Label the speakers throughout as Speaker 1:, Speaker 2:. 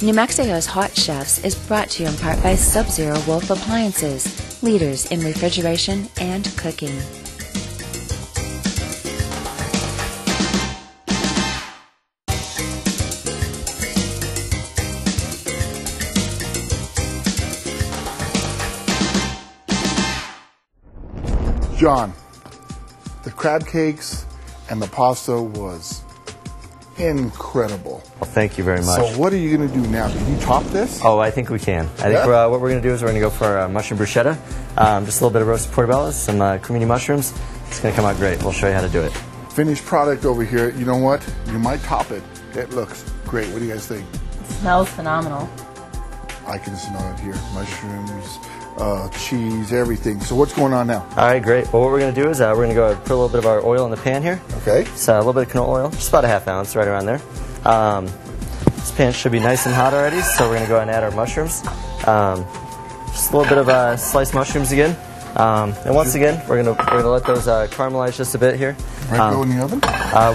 Speaker 1: New Mexico's Hot Chefs is brought to you in part by Sub-Zero Wolf Appliances, leaders in refrigeration and cooking.
Speaker 2: John, the crab cakes and the pasta was incredible.
Speaker 3: Well, thank you very much.
Speaker 2: So what are you going to do now? Can you top this?
Speaker 3: Oh, I think we can. I think what we're going to do is we're going to go for mushroom bruschetta, just a little bit of roasted portobello, some cremini mushrooms. It's going to come out great. We'll show you how to do it.
Speaker 2: Finished product over here. You know what? You might top it. It looks great. What do you guys think?
Speaker 4: It smells phenomenal.
Speaker 2: I can smell it here. Mushrooms, cheese, everything. So what's going on now?
Speaker 3: All right, great. Well, what we're going to do is we're going to go put a little bit of our oil in the pan here.
Speaker 2: Okay.
Speaker 3: So a little bit of canola oil, just about a ½ ounce, right around there. This pan should be nice and hot already, so we're going to go ahead and add our mushrooms. Just a little bit of sliced mushrooms again. And once again, we're gonna let those caramelize just a bit here.
Speaker 2: Right, go in the oven?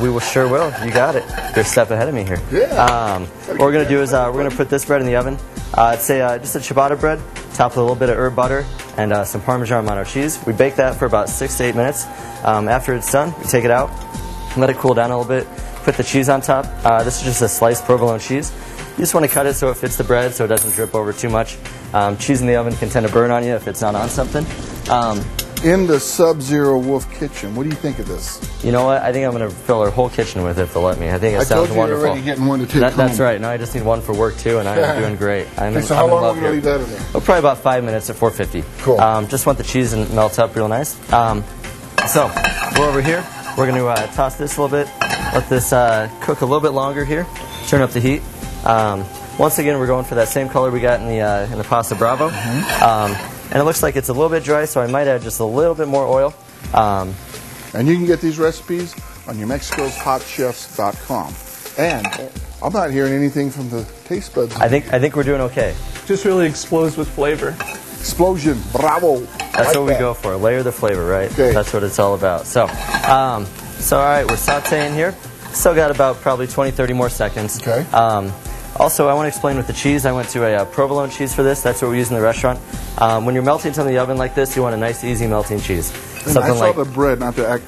Speaker 3: We will sure will. You got it. You're a step ahead of me here.
Speaker 2: Yeah.
Speaker 3: What we're gonna do is we're gonna put this bread in the oven. It's just a ciabatta bread, topped with a little bit of herb butter and some Parmesan Romano cheese. We bake that for about 6 to 8 minutes. After it's done, we take it out, let it cool down a little bit. Put the cheese on top. This is just a sliced provolone cheese. You just want to cut it so it fits the bread, so it doesn't drip over too much. Cheese in the oven can tend to burn on you if it's not on something.
Speaker 2: In the Sub-Zero Wolf kitchen, what do you think of this?
Speaker 3: You know what? I think I'm going to fill our whole kitchen with it if they'll let me. I think it sounds wonderful.
Speaker 2: I told you you're already getting one to take home.
Speaker 3: That's right. Now I just need one for work too, and I'm doing great.
Speaker 2: So how long are we going to leave that in there?
Speaker 3: Well, probably about 5 minutes at 450.
Speaker 2: Cool.
Speaker 3: Just want the cheese to melt up real nice. So we're over here. We're going to toss this a little bit. Let this cook a little bit longer here. Turn up the heat. Once again, we're going for that same color we got in the pasta bravo. And it looks like it's a little bit dry, so I might add just a little bit more oil.
Speaker 2: And you can get these recipes on newmexicoshotchefs.com. And I'm not hearing anything from the taste buds.
Speaker 3: I think we're doing okay.
Speaker 5: Just really explodes with flavor.
Speaker 2: Explosion, bravo.
Speaker 3: That's what we go for. Layer the flavor, right?
Speaker 2: Okay.
Speaker 3: That's what it's all about. So, all right, we're sauteing here. Still got about probably 20, 30 more seconds.
Speaker 2: Okay.
Speaker 3: Also, I want to explain with the cheese. I went to a provolone cheese for this. That's what we use in the restaurant. When you're melting something in the oven like this, you want a nice, easy melting cheese.
Speaker 2: And I saw the bread, not to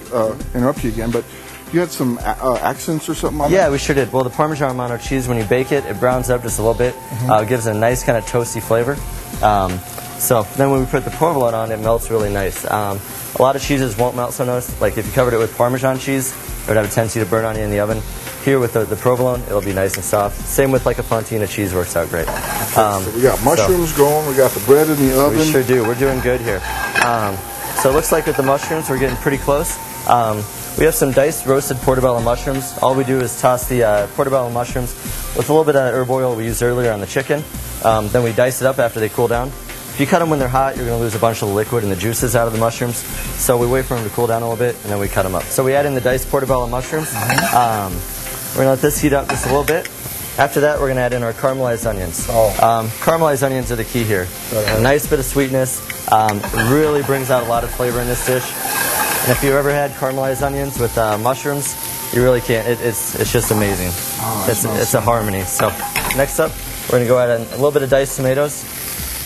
Speaker 2: interrupt you again, but you had some accents or something on it?
Speaker 3: Yeah, we sure did. Well, the Parmesan Romano cheese, when you bake it, it browns up just a little bit. It gives it a nice kind of toasty flavor. So then when we put the provolone on, it melts really nice. A lot of cheeses won't melt so nice. Like if you covered it with Parmesan cheese, it would have a tendency to burn on you in the oven. Here with the provolone, it'll be nice and soft. Same with like a fontina cheese works out great.
Speaker 2: So we got mushrooms going, we got the bread in the oven.
Speaker 3: We sure do. We're doing good here. So it looks like with the mushrooms, we're getting pretty close. We have some diced roasted portobello mushrooms. All we do is toss the portobello mushrooms with a little bit of herb oil we used earlier on the chicken. Then we dice it up after they cool down. If you cut them when they're hot, you're going to lose a bunch of the liquid and the juices out of the mushrooms. So we wait for them to cool down a little bit, and then we cut them up. So we add in the diced portobello mushrooms. We're going to let this heat up just a little bit. After that, we're going to add in our caramelized onions. Caramelized onions are the key here. A nice bit of sweetness. Really brings out a lot of flavor in this dish. And if you've ever had caramelized onions with mushrooms, you really can't. It's just amazing. It's a harmony. So next up, we're going to go add in a little bit of diced tomatoes.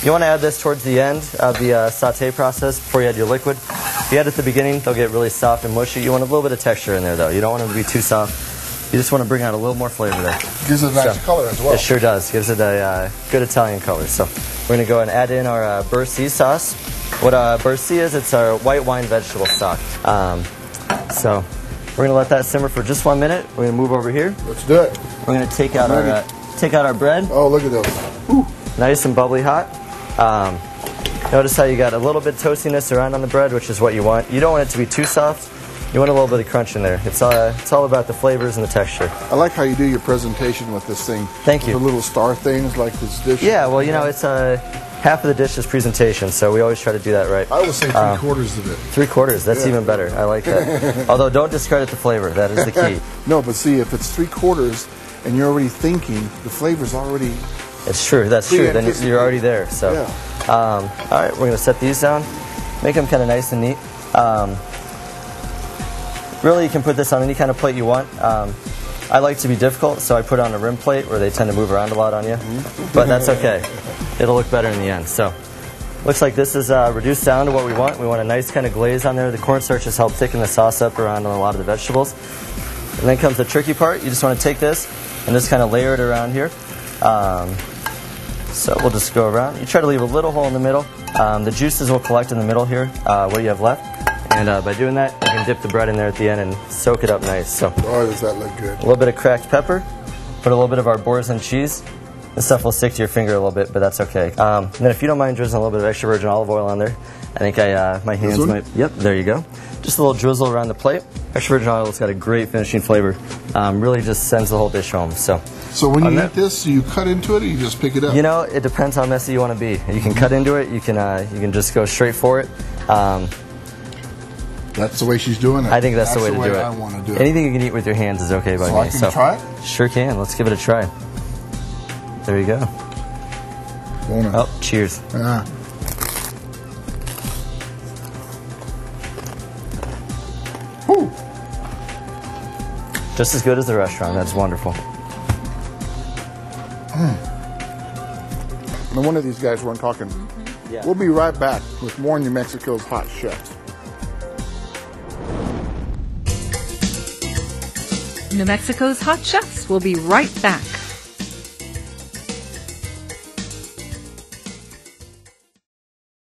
Speaker 3: You want to add this towards the end of the saute process before you add your liquid. If you add it at the beginning, they'll get really soft and mushy. You want a little bit of texture in there, though. You don't want them to be too soft. You just want to bring out a little more flavor there.
Speaker 2: Gives it a nice color as well.
Speaker 3: It sure does. Gives it a good Italian color. So we're going to go and add in our Bursi sauce. What Bursi is, it's our white wine vegetable stock. So we're going to let that simmer for just 1 minute. We're going to move over here.
Speaker 2: Let's do it.
Speaker 3: We're going to take out our bread.
Speaker 2: Oh, look at those. Whew.
Speaker 3: Nice and bubbly hot. Notice how you got a little bit toastiness around on the bread, which is what you want. You don't want it to be too soft. You want a little bit of crunch in there. It's all about the flavors and the texture.
Speaker 2: I like how you do your presentation with this thing.
Speaker 3: Thank you.
Speaker 2: The little star things like this dish.
Speaker 3: Yeah, well, you know, it's half of the dish is presentation, so we always try to do that right.
Speaker 2: I would say 3/4 of it.
Speaker 3: 3/4, that's even better. I like that. Although, don't discredit the flavor. That is the key.
Speaker 2: No, but see, if it's 3/4 and you're already thinking, the flavor's already...
Speaker 3: It's true. That's true. Then you're already there. So,
Speaker 2: yeah.
Speaker 3: All right, we're going to set these down. Make them kind of nice and neat. Really, you can put this on any kind of plate you want. I like to be difficult, so I put on a rim plate where they tend to move around a lot on you. But that's okay. It'll look better in the end. So, looks like this is reduced down to what we want. We want a nice kind of glaze on there. The cornstarches help thicken the sauce up around a lot of the vegetables. And then comes the tricky part. You just want to take this and just kind of layer it around here. So we'll just go around. You try to leave a little hole in the middle. The juices will collect in the middle here, what you have left. And by doing that, you can dip the bread in there at the end and soak it up nice. So,
Speaker 2: oh, does that look good?
Speaker 3: A little bit of cracked pepper. Put a little bit of our Boursin cheese. This stuff will stick to your finger a little bit, but that's okay. And then if you don't mind drizzling a little bit of extra virgin olive oil on there, I think my hands might... Yep, there you go. Just a little drizzle around the plate. Extra virgin oil has got a great finishing flavor. Really just sends the whole dish home. So
Speaker 2: when you eat this, you cut into it or you just pick it up?
Speaker 3: You know, it depends how messy you want to be. You can cut into it. You can just go straight for it.
Speaker 2: That's the way she's doing it.
Speaker 3: I think that's the way to do it.
Speaker 2: I want to do it.
Speaker 3: Anything you can eat with your hands is okay by me.
Speaker 2: So I can try it?
Speaker 3: Sure can. Let's give it a try. There you go. Oh, cheers.
Speaker 2: Yeah. Woo.
Speaker 3: Just as good as the restaurant. That's wonderful.
Speaker 2: No wonder these guys weren't talking. Yeah. We'll be right back with more New Mexico's Hot Chefs.
Speaker 4: New Mexico's Hot Chefs will be right back.